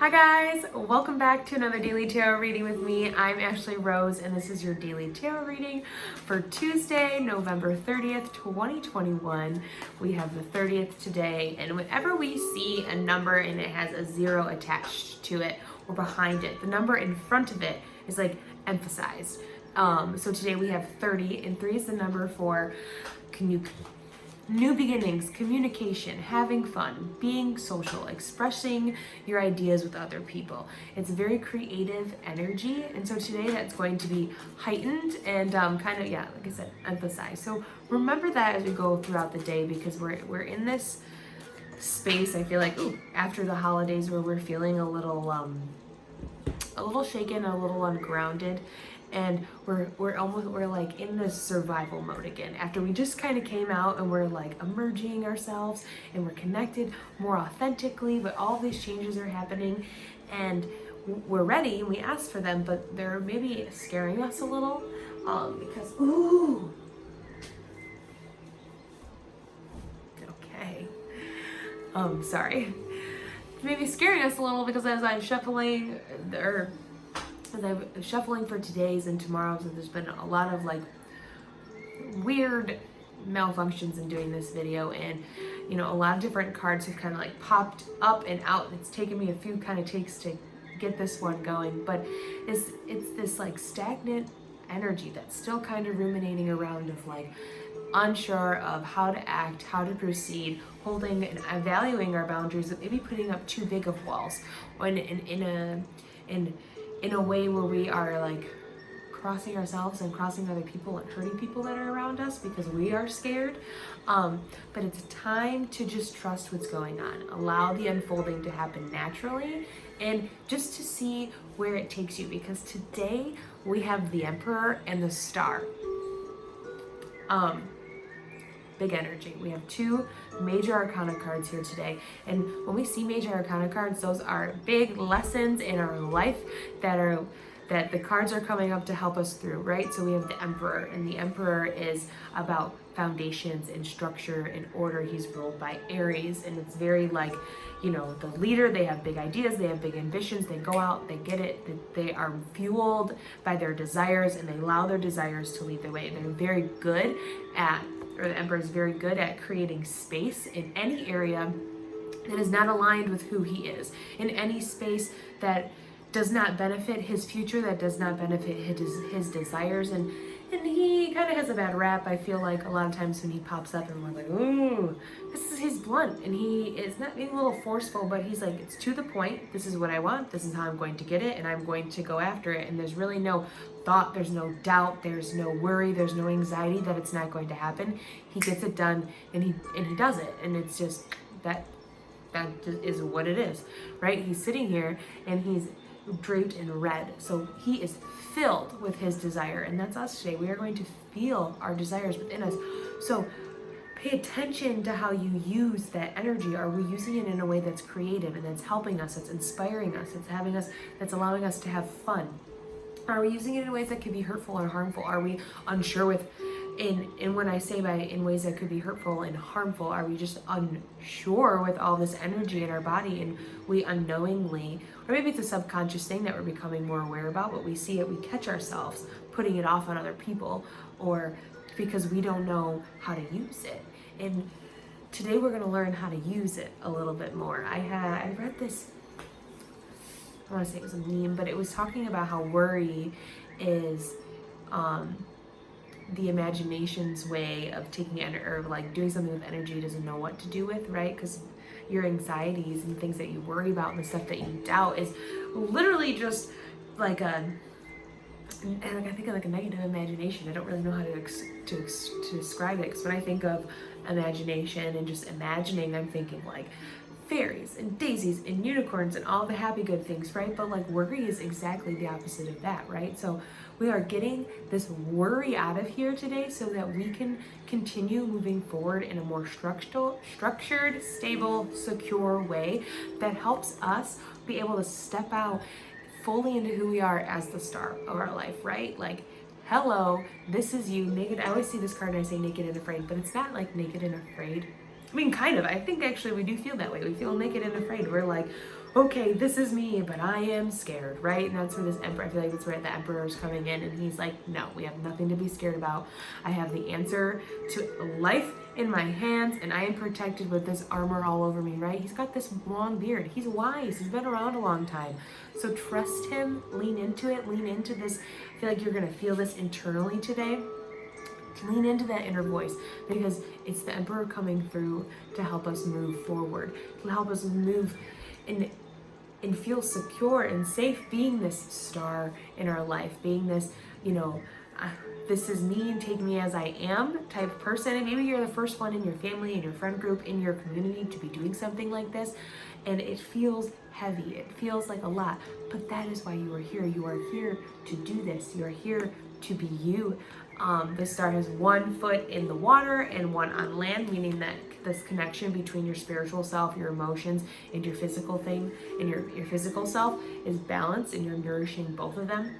Hi guys, welcome back to another daily tarot reading with me. I'm Ashley Rose and this is your daily tarot reading for Tuesday, November 30th, 2021. We have the 30th today, and whenever we see a number and it has a 0 attached to it or behind it, the number in front of it is like emphasized. So today we have 30, and 3 is the number for new beginnings, communication, having fun, being social, expressing your ideas with other people. It's a very creative energy, and so today that's going to be heightened and kind of, yeah, like I said, emphasized. So remember that as we go throughout the day, because we're in this space, I feel like, after the holidays, where we're feeling a little shaken, a little ungrounded, and we're like in this survival mode again after we just kind of came out and we're like emerging ourselves and we're connected more authentically, but all these changes are happening and we're ready and we asked for them, but they're maybe scaring us a little because sorry, maybe scaring us a little because as I'm shuffling for today's and tomorrow's, and there's been a lot of like weird malfunctions in doing this video, and you know, a lot of different cards have kind of like popped up and out, and it's taken me a few kind of takes to get this one going, but it's this like stagnant energy that's still kind of ruminating around, of like unsure of how to act, how to proceed, holding and evaluating our boundaries, but maybe putting up too big of walls, or in a way where we are like crossing ourselves and crossing other people and hurting people that are around us because we are scared. But it's time to just trust what's going on. Allow the unfolding to happen naturally and just to see where it takes you, because today we have the Emperor and the Star. Big energy. We have 2 major arcana cards here today, and when we see major arcana cards, those are big lessons in our life that the cards are coming up to help us through, right? So we have the Emperor, and the Emperor is about foundations and structure and order. He's ruled by Aries, and it's very like, you know, the leader. They have big ideas, they have big ambitions, they go out, they get it, they are fueled by their desires, and they allow their desires to lead the way. They're very good at, or the Emperor is very good at creating space in any area that is not aligned with who he is, in any space that does not benefit his future, that does not benefit his desires, and he kind of has a bad rap, I feel like, a lot of times when he pops up and we're like, ooh, he's blunt, and he is not being a little forceful, but he's like, it's to the point, this is what I want, this is how I'm going to get it, and I'm going to go after it, and there's really no thought, there's no doubt, there's no worry, there's no anxiety that it's not going to happen. He gets it done, and he does it, and it's just, that just is what it is, right? He's sitting here, and he's draped in red, so he is filled with his desire, and that's us today. We are going to feel our desires within us, so pay attention to how you use that energy. Are we using it in a way that's creative and that's helping us, that's inspiring us, that's allowing us to have fun? Are we using it in ways that could be hurtful or harmful? Are we unsure with, and when I say by in ways that could be hurtful and harmful, are we just unsure with all this energy in our body, and we unknowingly, or maybe it's a subconscious thing that we're becoming more aware about, but we see it, we catch ourselves putting it off on other people, or because we don't know how to use it. And today we're going to learn how to use it a little bit more. I read this, I want to say it was a meme, but it was talking about how worry is the imagination's way of taking or like doing something with energy it doesn't know what to do with, right? Because your anxieties and things that you worry about and the stuff that you doubt is literally just like I think of like a negative imagination. I don't really know how to describe it, because when I think of imagination and just imagining, I'm thinking like fairies and daisies and unicorns and all the happy good things, right? But like worry is exactly the opposite of that, right? So we are getting this worry out of here today so that we can continue moving forward in a more structured, stable, secure way that helps us be able to step out fully into who we are as the star of our life, right? Like, hello, this is you, naked. I always see this card and I say naked and afraid, but it's not like naked and afraid. I mean, kind of. I think actually we do feel that way. We feel naked and afraid. We're like, okay, this is me, but I am scared, right? And that's where this emperor, I feel like that's where the emperor is coming in, and he's like, no, we have nothing to be scared about. I have the answer to life in my hands, and I am protected with this armor all over me, right? He's got this long beard. He's wise. He's been around a long time. So trust him, lean into it, lean into this. I feel like you're going to feel this internally today. Lean into that inner voice, because it's the emperor coming through to help us move forward, to help us move and feel secure and safe, being this star in our life, being this, this is me, take me as I am type person. And maybe you're the first one in your family, in your friend group, in your community to be doing something like this, and it feels heavy, it feels like a lot, but that is why you are here. You are here to do this. You are here to be you. The star has one foot in the water and one on land, meaning that this connection between your spiritual self, your emotions, and your physical thing, and your physical self is balanced, and you're nourishing both of them.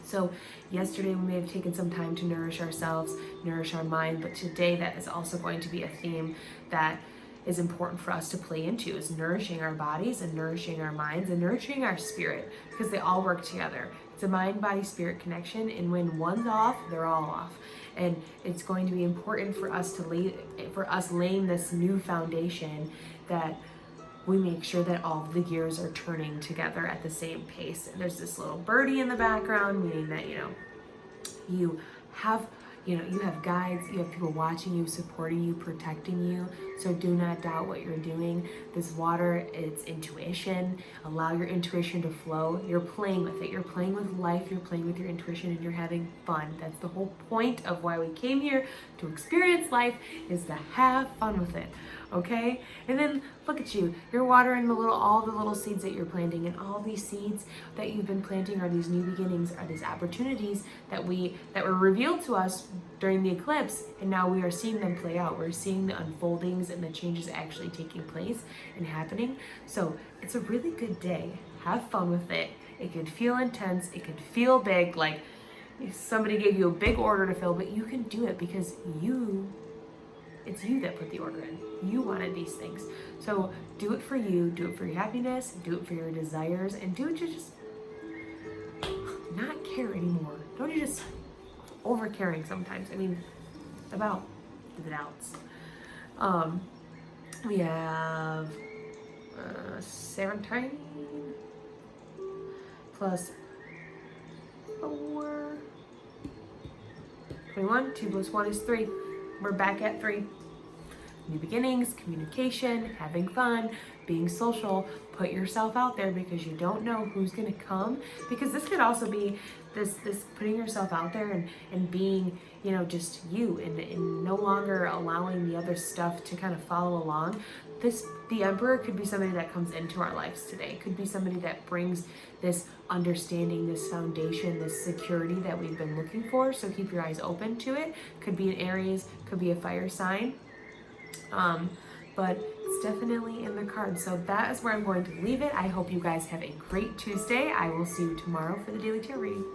So yesterday we may have taken some time to nourish ourselves, nourish our mind, but today that is also going to be a theme that is important for us to play into, is nourishing our bodies and nourishing our minds and nourishing our spirit, because they all work together. It's a mind, body, spirit connection, and when one's off, they're all off. And it's going to be important for us laying this new foundation, that we make sure that all of the gears are turning together at the same pace. And there's this little birdie in the background, meaning that you have guides, you have people watching you, supporting you, protecting you. So do not doubt what you're doing. This water, it's intuition. Allow your intuition to flow. You're playing with it. You're playing with life. You're playing with your intuition, and you're having fun. That's the whole point of why we came here to experience life, is to have fun with it. Okay? And then look at you. You're watering all the little seeds that you're planting, and all these seeds that you've been planting are these new beginnings, are these opportunities that were revealed to us during the eclipse, and now we are seeing them play out. We're seeing the unfoldings and the changes actually taking place and happening. So it's a really good day. Have fun with it. It could feel intense. It could feel big, like somebody gave you a big order to fill, but you can do it because it's you that put the order in. You wanted these things. So do it for you, do it for your happiness, do it for your desires, and do it to just not care anymore. Don't you just over caring sometimes. I mean, about the doubts. We have 17 plus 4, 21, 2 plus 1 is 3. We're back at 3. New beginnings, communication, having fun, being social. Put yourself out there, because you don't know who's going to come. Because this could also be this putting yourself out there and being, just you, and no longer allowing the other stuff to kind of follow along. The emperor could be somebody that comes into our lives today. Could be somebody that brings this understanding, this foundation, this security that we've been looking for. So keep your eyes open to it. Could be an Aries, could be a fire sign. But it's definitely in the cards. So that is where I'm going to leave it. I hope you guys have a great Tuesday. I will see you tomorrow for the Daily Tarot reading.